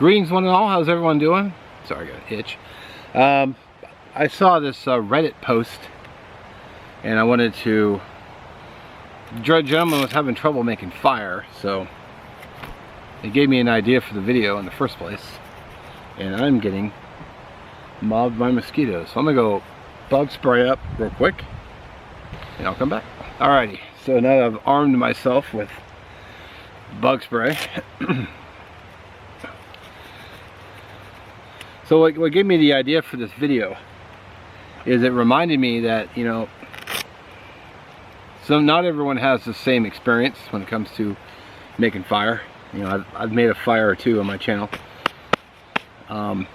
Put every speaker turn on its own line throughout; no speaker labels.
Greetings one and all, how's everyone doing? Sorry, I got an itch. I saw this Reddit post and I wanted to... The gentleman was having trouble making fire, so it gave me an idea for the video in the first place. And I'm getting mobbed by mosquitoes. So I'm gonna go bug spray up real quick and I'll come back. Alrighty, so now that I've armed myself with bug spray. So what gave me the idea for this video is it reminded me that, you know, so not everyone has the same experience when it comes to making fire. You know, I've made a fire or two on my channel. As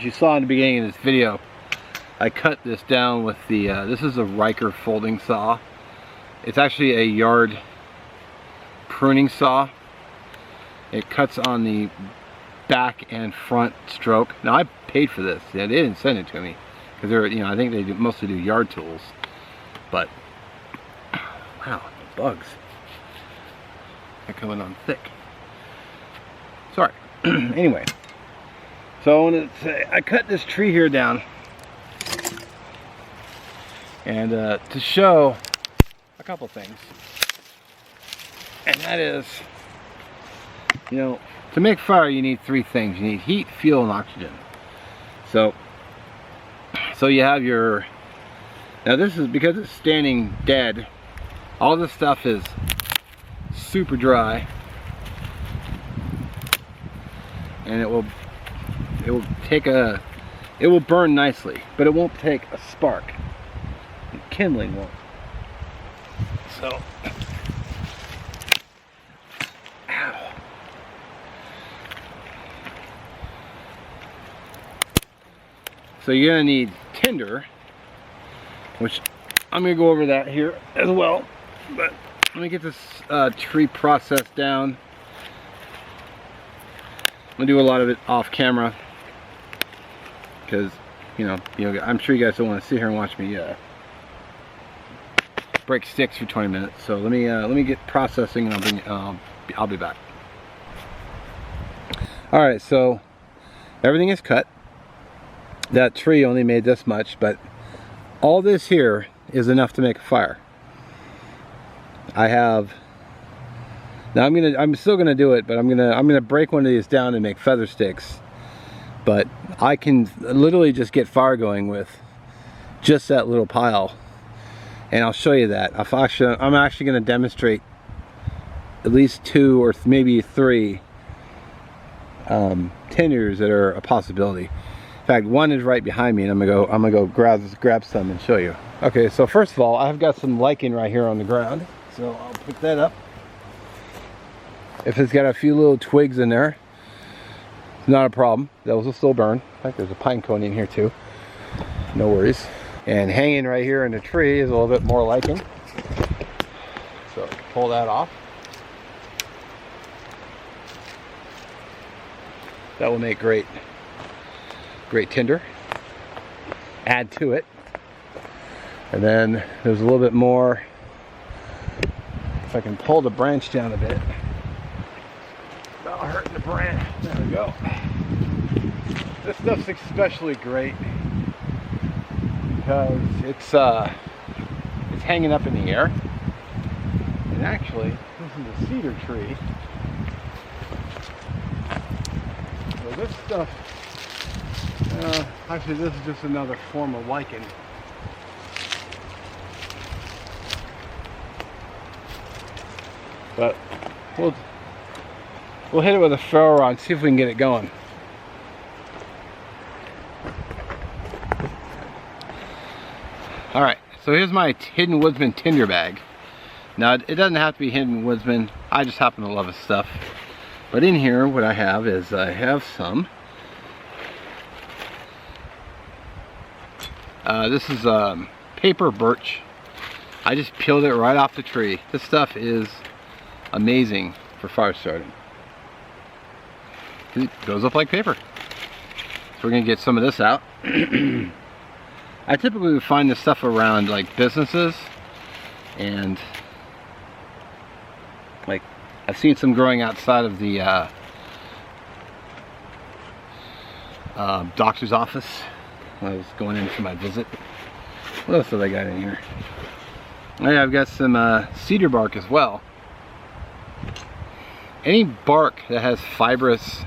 you saw in the beginning of this video, I cut this down with the, this is a Riker folding saw. It's actually a yard pruning saw. It cuts on the back and front stroke. Now I paid for this. Yeah, they didn't send it to me because they're, you know, I think they mostly do yard tools. But wow, bugs. They're coming on thick. Sorry. Anyway, so I want to say I cut this tree here down, and to show a couple things, and that is, you know, to make fire you need three things. You need heat, fuel, and oxygen. So you have your, now this is because it's standing dead, all this stuff is super dry, and it will burn nicely, but it won't take a spark. Kindling won't. So so you're gonna need tinder, which I'm gonna go over that here as well. But let me get this tree process down. I'm gonna do a lot of it off camera because you know, I'm sure you guys don't want to sit here and watch me break sticks for 20 minutes. So let me get processing, and I'll be back. All right, so everything is cut. That tree only made this much, but all this here is enough to make a fire. Now I'm still gonna do it, but I'm gonna break one of these down and make feather sticks. But I can literally just get fire going with just that little pile, and I'll show you that. I'm actually gonna demonstrate at least 2 or maybe 3 tinders that are a possibility. In fact, one is right behind me, and I'm gonna go grab some and show you. Okay, so first of all, I've got some lichen right here on the ground, so I'll pick that up. If it's got a few little twigs in there, it's not a problem. Those will still burn. In fact, there's a pine cone in here too. No worries. And hanging right here in the tree is a little bit more lichen. So pull that off. That will make great tinder. Add to it. And then there's a little bit more. If I can pull the branch down a bit, not hurting the branch. There we go. This stuff's especially great because it's hanging up in the air. And actually, this is a cedar tree. So this stuff, actually this is just another form of lichen. But we'll hit it with a ferro rod, see if we can get it going. Alright, so here's my Hidden Woodsman tinder bag. Now it doesn't have to be Hidden Woodsman, I just happen to love his stuff. But in here what I have is I have some. This is paper birch. I just peeled it right off the tree. This stuff is amazing for fire starting. It goes up like paper. So we're gonna get some of this out. I typically would find this stuff around like businesses and like I've seen some growing outside of the doctor's office when I was going in for my visit. What else have I got in here? Oh yeah, I've got some cedar bark as well. Any bark that has fibrous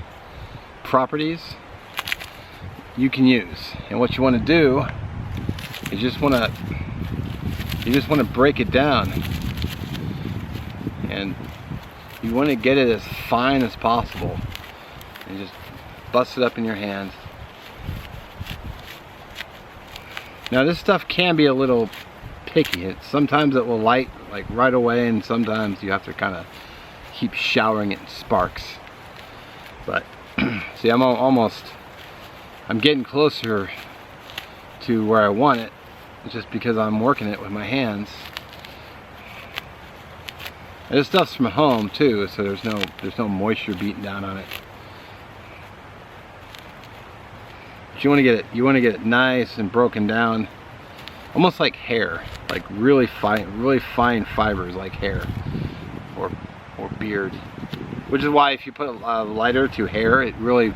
properties you can use, and what you want to do is you just want to break it down, and you want to get it as fine as possible, and just bust it up in your hands. Now this stuff can be a little picky. Sometimes it will light like right away, and sometimes you have to kind of keep showering it in sparks. But see, I'm getting closer to where I want it, just because I'm working it with my hands. And this stuff's from home too, so there's no moisture beating down on it. But you want to get it nice and broken down, almost like hair, like really fine fibers like hair or beard. Which is why if you put a lighter to hair, it really,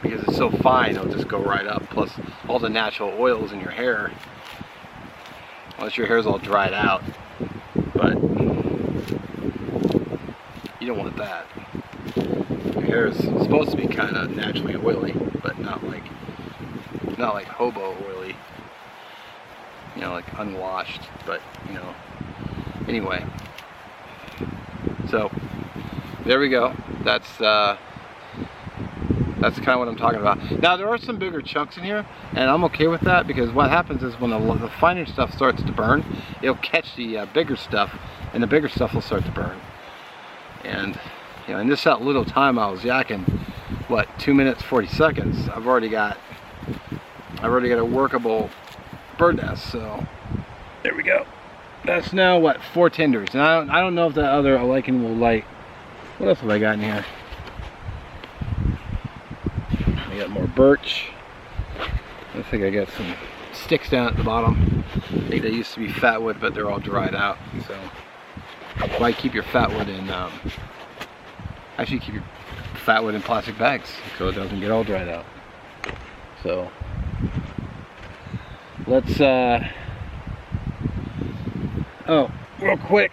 because it's so fine, it'll just go right up. Plus all the natural oils in your hair, unless your hair's all dried out, but you don't want that. Your hair is supposed to be kind of naturally oily, but not like hobo oily, you know, like unwashed. But you know, anyway, so there we go. That's kind of what I'm talking about. Now there are some bigger chunks in here, and I'm okay with that, because what happens is when the finer stuff starts to burn, it'll catch the bigger stuff, and the bigger stuff will start to burn. And you know, in just that little time I was yakking, what, 2 minutes 40 seconds, I've already got a workable bird nest. So there we go. That's now what, 4 tenders, and I don't know if that other lichen will light. What else have I got in here? I got more birch. I think I got some sticks down at the bottom. I think they used to be fatwood, but they're all dried out. So why keep your fatwood in? Actually, keep your fatwood in plastic bags so it doesn't get all dried out. So let's. Oh, real quick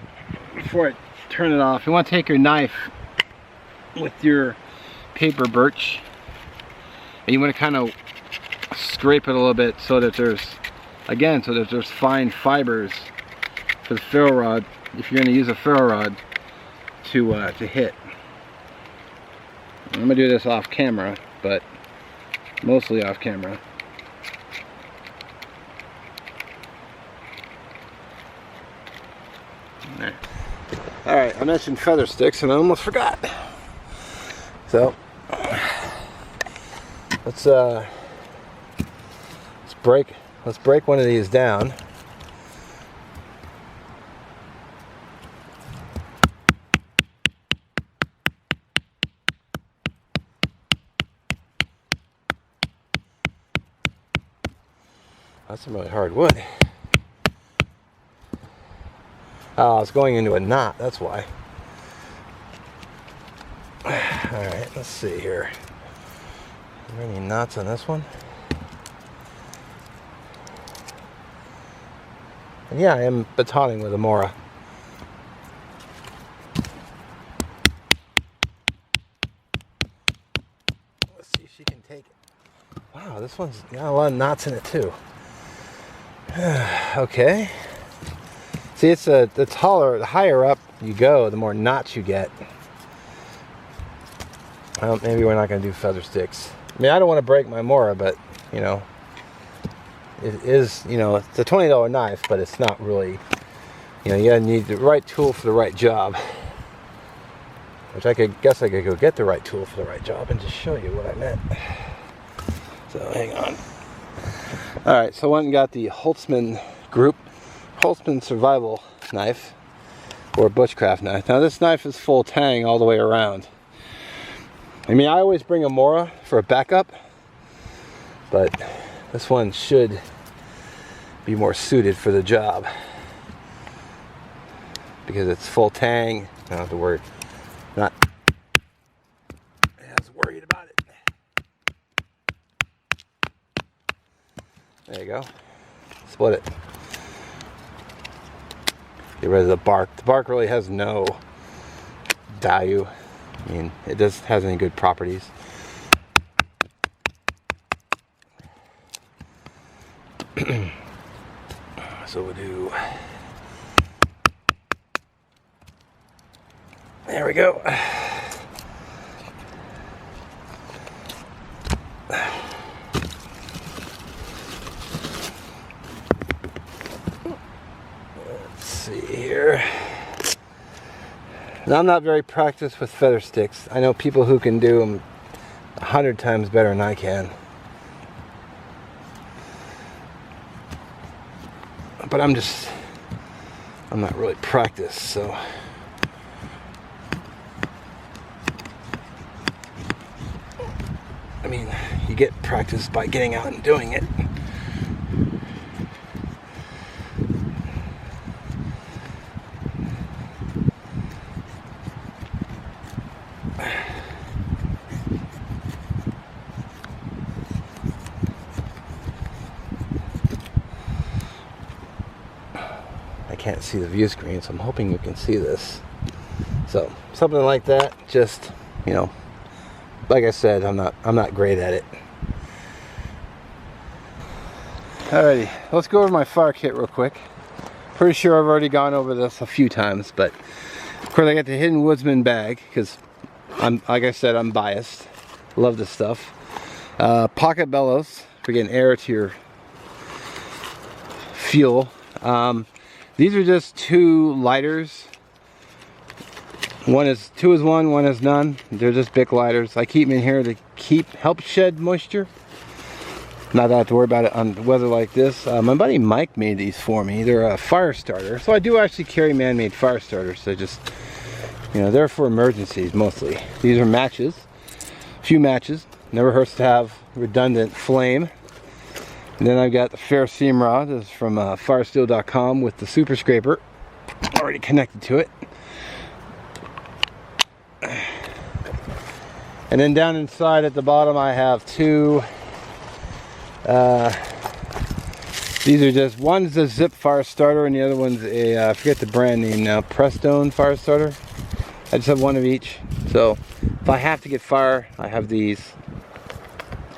before I turn it off, you want to take your knife with your paper birch, and you want to kind of scrape it a little bit so that there's fine fibers for the ferro rod, if you're going to use a ferro rod to hit. I'm going to do this off camera, but mostly off camera. There. Alright, I mentioned feather sticks and I almost forgot. So let's break one of these down. That's some really hard wood. Oh, it's going into a knot, that's why. Alright, let's see here. Are there any knots on this one? And yeah, I am batoning with a Mora. Let's see if she can take it. Wow, this one's got a lot of knots in it too. Okay. See, it's the higher up you go, the more knots you get. Well, maybe we're not going to do feather sticks. I mean, I don't want to break my Mora, but, you know, it is, you know, it's a $20 knife, but it's not really, you know, you gotta need the right tool for the right job. Which I guess I could go get the right tool for the right job and just show you what I meant. So, hang on. Alright, so I went and got the Holtzman survival knife, or bushcraft knife. Now this knife is full tang all the way around. I mean, I always bring a Mora for a backup, but this one should be more suited for the job. because it's full tang. I don't have to worry. Not as worried about it. There you go. Split it. Get rid of the bark. The bark really has no value. I mean, it doesn't have any good properties. So we'll do. There we go. Let's see here. Now, I'm not very practiced with feather sticks. I know people who can do them 100 times better than I can. But I'm not really practiced, so. I mean, you get practice by getting out and doing it. I can't see the view screen, so I'm hoping you can see this. So, something like that, just, you know, like I said, I'm not great at it. Alrighty, let's go over my fire kit real quick. Pretty sure I've already gone over this a few times, but of course I got the hidden Woodsman bag because like I said, I'm biased. Love this stuff. Pocket bellows for getting air to your fuel. These are just 2 lighters. Two is one is none. They're just Bic lighters. I keep them in here to help shed moisture. Not that I have to worry about it on weather like this. My buddy Mike made these for me. They're a fire starter. So I do actually carry man-made fire starters. So just, you know, they're for emergencies mostly. These are matches. A few matches. Never hurts to have redundant flame. And then I've got the fair seam rod. This is from firesteel.com with the super scraper already connected to it. And then down inside at the bottom I have 2, these are just, one's a zip fire starter and the other one's a, I forget the brand name now, Prestone fire starter. I just have one of each. So if I have to get fire, I have these.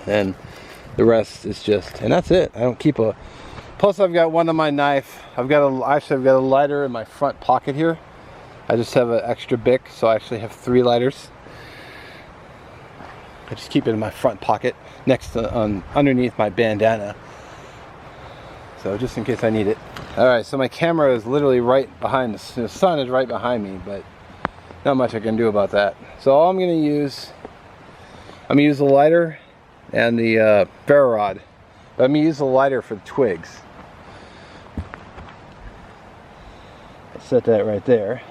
And the rest is just, and that's it. I don't keep a, plus I've got one on my knife. I've got a lighter in my front pocket here. I just have an extra Bic, so I actually have 3 lighters. I just keep it in my front pocket next to, underneath my bandana. So just in case I need it. Alright, so my camera is literally right behind, the sun is right behind me, but not much I can do about that. So all I'm going to use the lighter and the ferro rod. But I'm going to use the lighter for the twigs. I'll set that right there.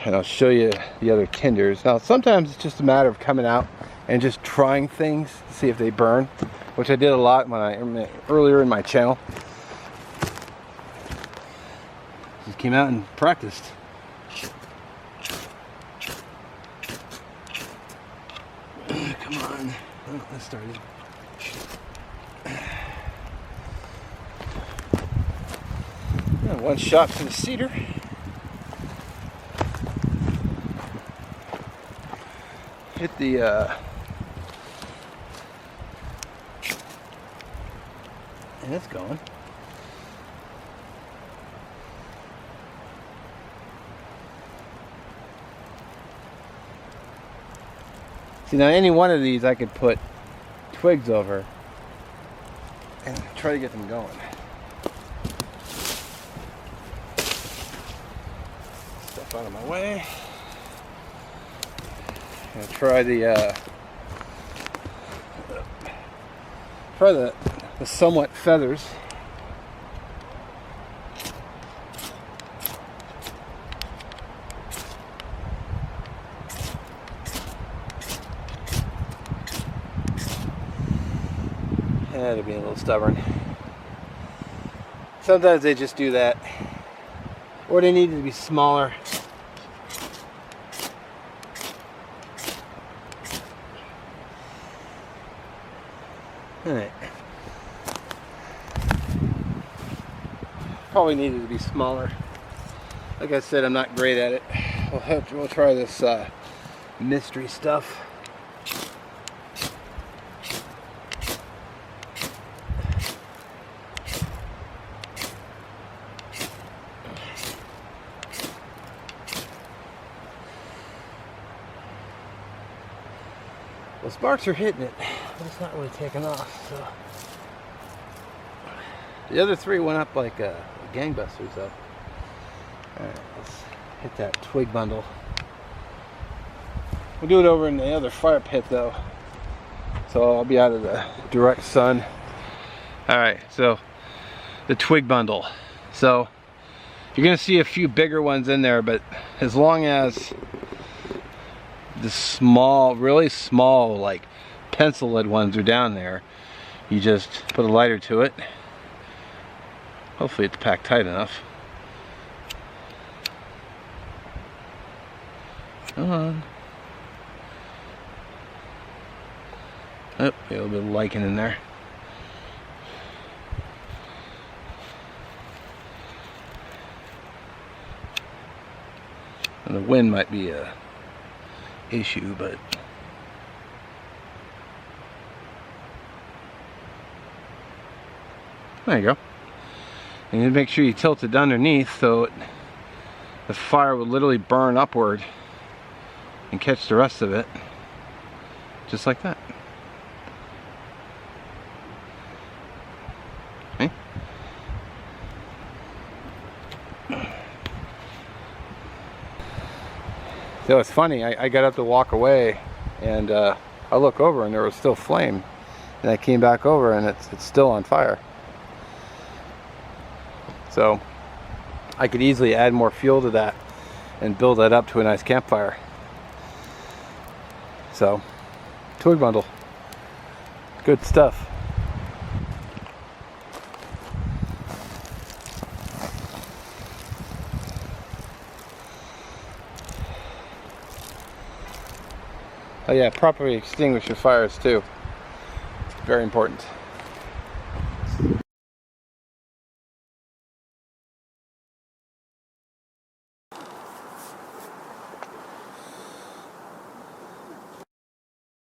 And I'll show you the other tinders. Now sometimes it's just a matter of coming out and just trying things to see if they burn, which I did a lot when earlier in my channel. Just came out and practiced. Come on. Oh, that started. And one shot for the cedar. Hit the and it's going. See, now any one of these I could put twigs over and try to get them going. Stuff out of my way. I'm gonna try the somewhat feathers. That'll be a little stubborn. Sometimes they just do that. or they needed to be smaller. Alright. Probably needed to be smaller. Like I said, I'm not great at it. We'll try this mystery stuff. The sparks are hitting it, but it's not really taking off. So the other three went up like gangbusters, though. All right, let's hit that twig bundle. We'll do it over in the other fire pit, though, so I'll be out of the direct sun. All right, so the twig bundle. So you're gonna see a few bigger ones in there, but as long as the small, really small, like pencil lead ones are down there, you just put a lighter to it. Hopefully it's packed tight enough. Come on. Oh, a little bit of lichen in there. And the wind might be a issue, but there you go. And you make sure you tilt it underneath so the fire will literally burn upward and catch the rest of it, just like that. Okay. So it's funny, I got up to walk away, and I look over and there was still flame, and I came back over and it's still on fire. So I could easily add more fuel to that and build that up to a nice campfire. So, twig bundle, good stuff. Oh yeah, properly extinguish your fires too. Very important.